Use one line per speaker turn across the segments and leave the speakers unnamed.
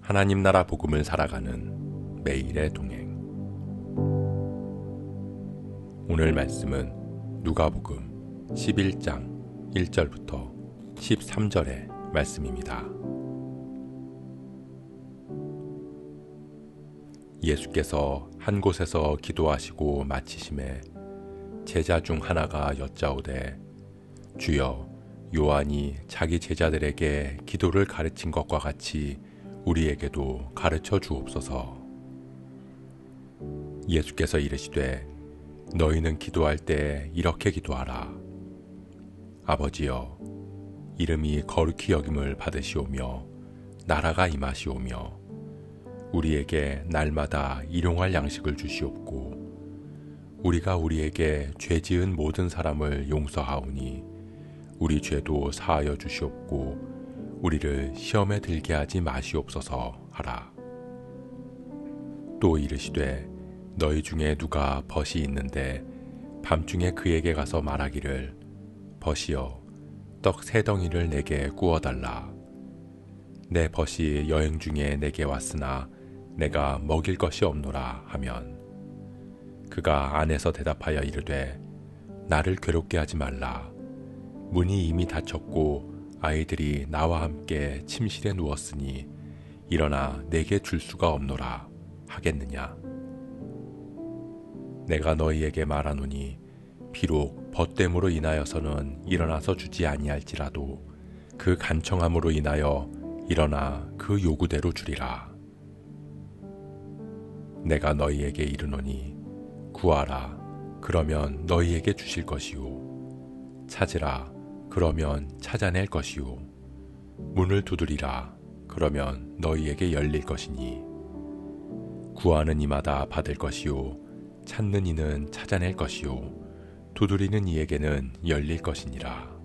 하나님 나라 복음을 살아가는 매일의 동행. 오늘 말씀은 누가복음 11장 1절부터 13절의 말씀입니다. 예수께서 한 곳에서 기도하시고 마치심에 제자 중 하나가 여짜오되, 주여, 요한이 자기 제자들에게 기도를 가르친 것과 같이 우리에게도 가르쳐 주옵소서. 예수께서 이르시되, 너희는 기도할 때 이렇게 기도하라. 아버지여, 이름이 거룩히 여김을 받으시오며 나라가 임하시오며 우리에게 날마다 일용할 양식을 주시옵고, 우리가 우리에게 죄 지은 모든 사람을 용서하오니 우리 죄도 사하여 주시옵고 우리를 시험에 들게 하지 마시옵소서 하라. 또 이르시되, 너희 중에 누가 벗이 있는데 밤중에 그에게 가서 말하기를, 벗이여, 떡 3덩이를 내게 구워달라. 내 벗이 여행 중에 내게 왔으나 내가 먹일 것이 없노라 하면, 그가 안에서 대답하여 이르되, 나를 괴롭게 하지 말라. 문이 이미 닫혔고 아이들이 나와 함께 침실에 누웠으니 일어나 내게 줄 수가 없노라 하겠느냐. 내가 너희에게 말하노니 비록 벗됨으로 인하여서는 일어나서 주지 아니할지라도 그 간청함으로 인하여 일어나 그 요구대로 주리라. 내가 너희에게 이르노니 구하라, 그러면 너희에게 주실 것이요. 찾으라, 그러면 찾아낼 것이요. 문을 두드리라, 그러면 너희에게 열릴 것이니 구하는 이마다 받을 것이요, 찾는 이는 찾아낼 것이요, 두드리는 이에게는 열릴 것이니라.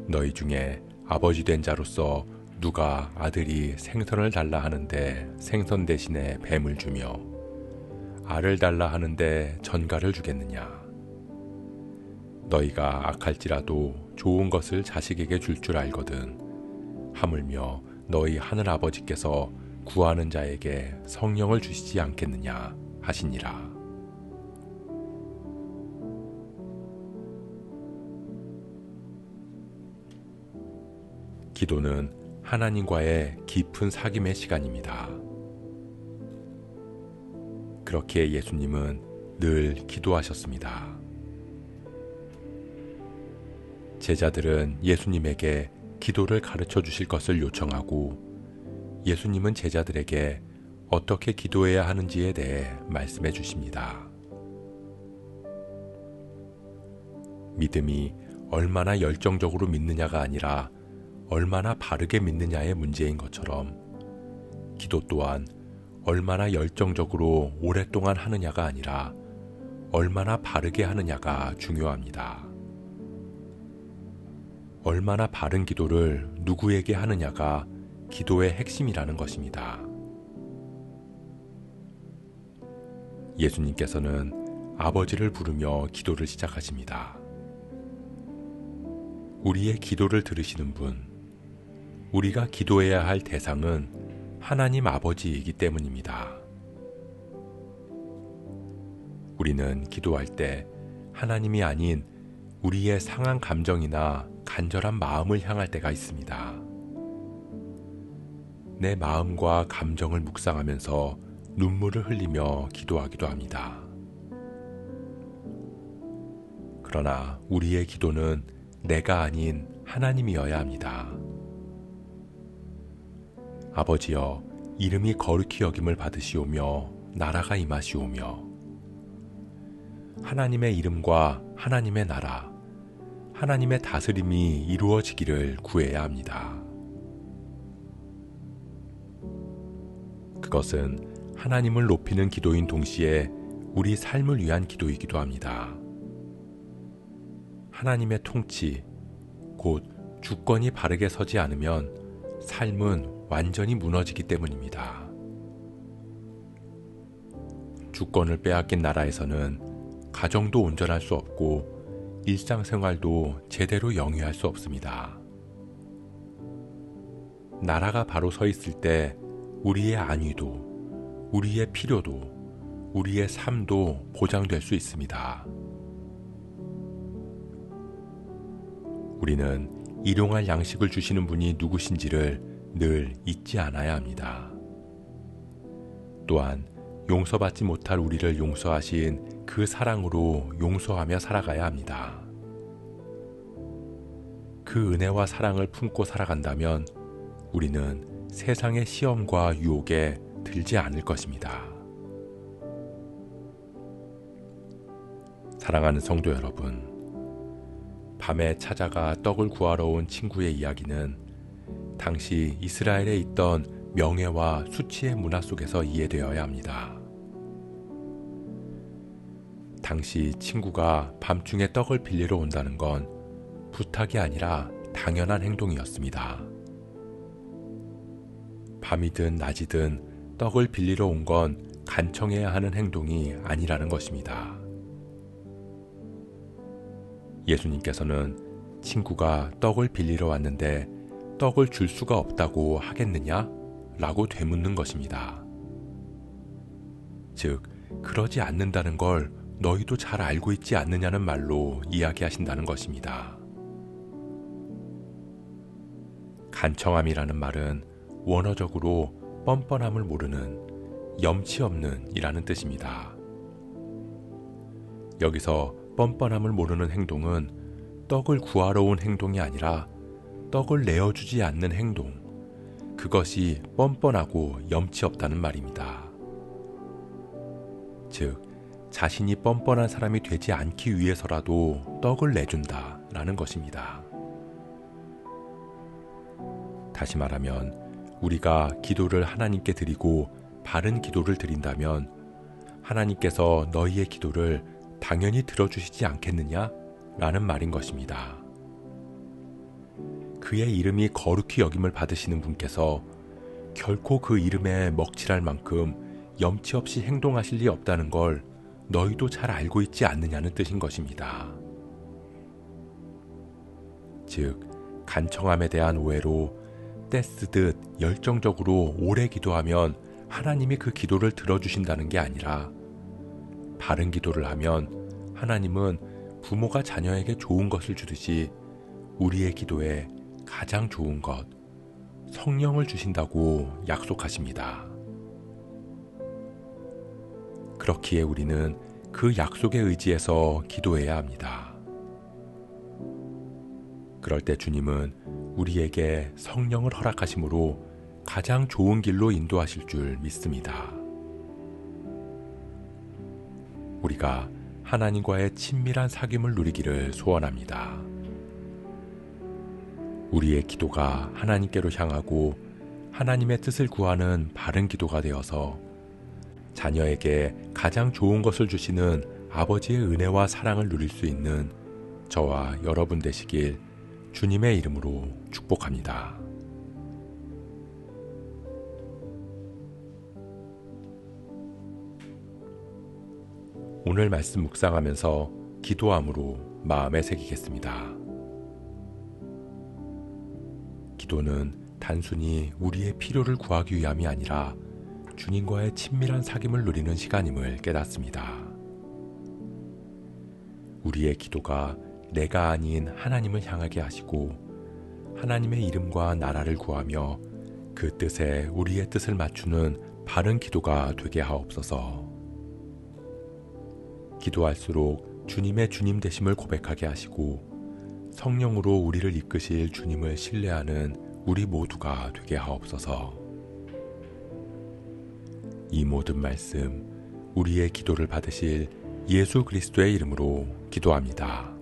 너희 중에 아버지 된 자로서 누가 아들이 생선을 달라 하는데 생선 대신에 뱀을 주며 알을 달라 하는데 전갈을 주겠느냐. 너희가 악할지라도 좋은 것을 자식에게 줄 줄 알거든 하물며 너희 하늘 아버지께서 구하는 자에게 성령을 주시지 않겠느냐 하시니라. 기도는 하나님과의 깊은 사귐의 시간입니다. 그렇게 예수님은 늘 기도하셨습니다. 제자들은 예수님에게 기도를 가르쳐 주실 것을 요청하고 예수님은 제자들에게 어떻게 기도해야 하는지에 대해 말씀해 주십니다. 믿음이 얼마나 열정적으로 믿느냐가 아니라 얼마나 바르게 믿느냐의 문제인 것처럼 기도 또한 얼마나 열정적으로 오랫동안 하느냐가 아니라 얼마나 바르게 하느냐가 중요합니다. 얼마나 바른 기도를 누구에게 하느냐가 기도의 핵심이라는 것입니다. 예수님께서는 아버지를 부르며 기도를 시작하십니다. 우리의 기도를 들으시는 분, 우리가 기도해야 할 대상은 하나님 아버지이기 때문입니다. 우리는 기도할 때 하나님이 아닌 우리의 상한 감정이나 간절한 마음을 향할 때가 있습니다. 내 마음과 감정을 묵상하면서 눈물을 흘리며 기도하기도 합니다. 그러나 우리의 기도는 내가 아닌 하나님이어야 합니다. 아버지여, 이름이 거룩히 여김을 받으시오며 나라가 임하시오며 하나님의 이름과 하나님의 나라, 하나님의 다스림이 이루어지기를 구해야 합니다. 그것은 하나님을 높이는 기도인 동시에 우리 삶을 위한 기도이기도 합니다. 하나님의 통치, 곧 주권이 바르게 서지 않으면 삶은 완전히 무너지기 때문입니다. 주권을 빼앗긴 나라에서는 가정도 온전할 수 없고 일상생활도 제대로 영위할 수 없습니다. 나라가 바로 서 있을 때 우리의 안위도, 우리의 필요도, 우리의 삶도 보장될 수 있습니다. 우리는 일용할 양식을 주시는 분이 누구신지를 늘 잊지 않아야 합니다. 또한 용서받지 못할 우리를 용서하신 그 사랑으로 용서하며 살아가야 합니다. 그 은혜와 사랑을 품고 살아간다면 우리는 세상의 시험과 유혹에 들지 않을 것입니다. 사랑하는 성도 여러분, 밤에 찾아가 떡을 구하러 온 친구의 이야기는 당시 이스라엘에 있던 명예와 수치의 문화 속에서 이해되어야 합니다. 당시 친구가 밤중에 떡을 빌리러 온다는 건 부탁이 아니라 당연한 행동이었습니다. 밤이든 낮이든 떡을 빌리러 온 건 간청해야 하는 행동이 아니라는 것입니다. 예수님께서는 친구가 떡을 빌리러 왔는데 떡을 줄 수가 없다고 하겠느냐? 라고 되묻는 것입니다. 즉, 그러지 않는다는 걸 너희도 잘 알고 있지 않느냐는 말로 이야기하신다는 것입니다. 간청함이라는 말은 원어적으로 뻔뻔함을 모르는, 염치 없는 이라는 뜻입니다. 여기서 뻔뻔함을 모르는 행동은 떡을 구하러 온 행동이 아니라 떡을 내어주지 않는 행동, 그것이 뻔뻔하고 염치 없다는 말입니다. 즉, 자신이 뻔뻔한 사람이 되지 않기 위해서라도 떡을 내준다라는 것입니다. 다시 말하면 우리가 기도를 하나님께 드리고 바른 기도를 드린다면 하나님께서 너희의 기도를 당연히 들어주시지 않겠느냐? 라는 말인 것입니다. 그의 이름이 거룩히 여김을 받으시는 분께서 결코 그 이름에 먹칠할 만큼 염치 없이 행동하실 리 없다는 걸 너희도 잘 알고 있지 않느냐는 뜻인 것입니다. 즉, 간청함에 대한 오해로 떼쓰듯 열정적으로 오래 기도하면 하나님이 그 기도를 들어주신다는 게 아니라 바른 기도를 하면 하나님은 부모가 자녀에게 좋은 것을 주듯이 우리의 기도에 가장 좋은 것, 성령을 주신다고 약속하십니다. 그렇기에 우리는 그 약속에 의지해서 기도해야 합니다. 그럴 때 주님은 우리에게 성령을 허락하심으로 가장 좋은 길로 인도하실 줄 믿습니다. 우리가 하나님과의 친밀한 사귐을 누리기를 소원합니다. 우리의 기도가 하나님께로 향하고 하나님의 뜻을 구하는 바른 기도가 되어서 자녀에게 가장 좋은 것을 주시는 아버지의 은혜와 사랑을 누릴 수 있는 저와 여러분 되시길 주님의 이름으로 축복합니다. 오늘 말씀 묵상하면서 기도함으로 마음에 새기겠습니다. 기도는 단순히 우리의 필요를 구하기 위함이 아니라 주님과의 친밀한 사귐을 누리는 시간임을 깨닫습니다. 우리의 기도가 내가 아닌 하나님을 향하게 하시고 하나님의 이름과 나라를 구하며 그 뜻에 우리의 뜻을 맞추는 바른 기도가 되게 하옵소서. 기도할수록 주님의 주님 되심을 고백하게 하시고 성령으로 우리를 이끄실 주님을 신뢰하는 우리 모두가 되게 하옵소서. 이 모든 말씀 우리의 기도를 받으실 예수 그리스도의 이름으로 기도합니다.